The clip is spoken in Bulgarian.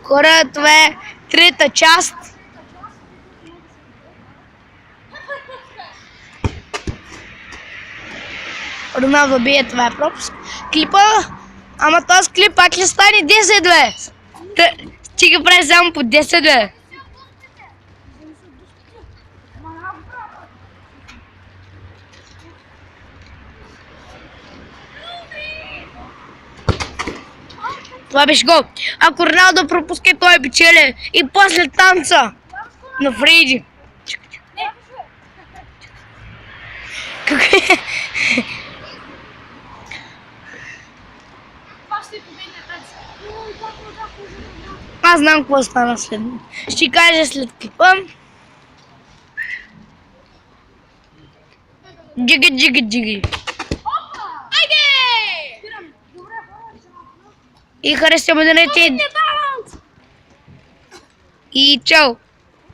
Скоро това е трета част. Роналдо бие, това е пропуск. Клипа, ама този клип пак ще стане 10, бе. Ти го прави само по 10, бе. Това беше гол. Ако Роналдо пропуска, той печели. И после танца на Фрейди. Аз знам какво стана след. Ще кажа след клипа. Джиги. И харесваме да не те. И чао!